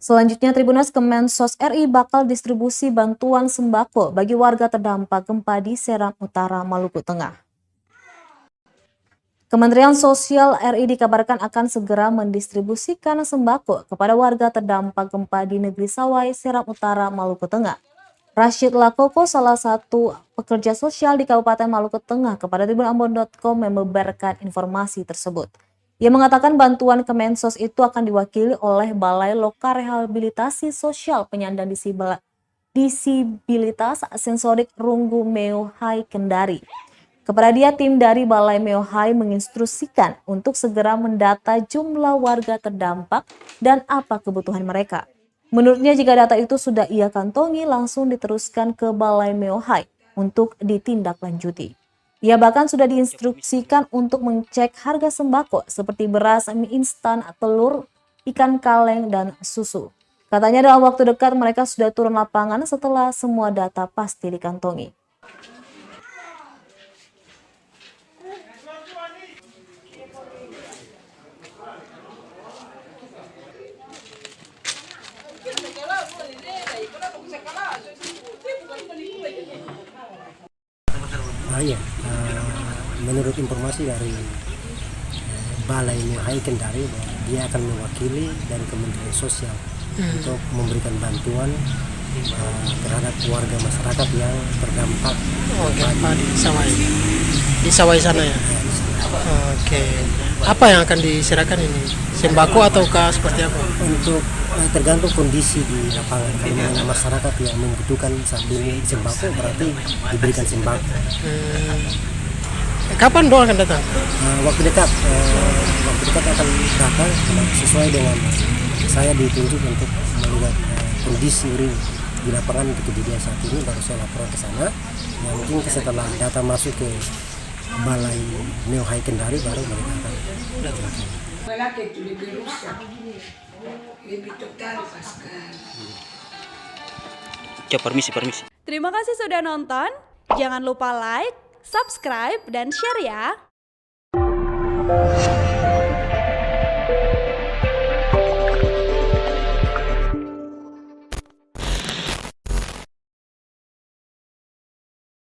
Selanjutnya, Tribunnews Kemensos RI bakal distribusi bantuan sembako bagi warga terdampak gempa di Seram Utara, Maluku Tengah. Kementerian Sosial RI dikabarkan akan segera mendistribusikan sembako kepada warga terdampak gempa di negeri Sawai, Seram Utara, Maluku Tengah. Rashid Lakoko, salah satu pekerja sosial di Kabupaten Maluku Tengah, kepada tribunambon.com membeberkan informasi tersebut. Ia mengatakan bantuan Kemensos itu akan diwakili oleh Balai Lokal Rehabilitasi Sosial Penyandang Disabilitas Sensorik Runggu Meo Hai Kendari. Kepada dia, tim dari Balai Meo Hai menginstruksikan untuk segera mendata jumlah warga terdampak dan apa kebutuhan mereka. Menurutnya, jika data itu sudah ia kantongi, langsung diteruskan ke Balai Meo Hai untuk ditindaklanjuti. Ia bahkan sudah diinstruksikan untuk mengecek harga sembako seperti beras, mie instan, telur, ikan kaleng, dan susu. Katanya dalam waktu dekat mereka sudah turun lapangan setelah semua data pasti dikantongi. Menurut informasi dari Balai Meo Hai Kendari, dia akan mewakili dari Kementerian Sosial untuk memberikan bantuan terhadap warga masyarakat yang terdampak di Sawai sana ya. Oke. Apa yang akan diserahkan ini? Sembako ataukah seperti apa? Untuk tergantung kondisi di lapangan. Kalau masyarakat yang membutuhkan saat ini sembako, berarti diberikan sembako. Kapan doa akan datang? Waktu dekat akan datang sesuai dengan saya ditunjuk untuk melihat kondisi real di lapangan untuk kejadian saat ini, baru saya laporan ke sana. Yang mungkin setelah data masuk ke Balai Meo Hai Kendari baru mereka akan datang. Permisi. Terima kasih sudah nonton. Jangan lupa like, subscribe, dan share ya.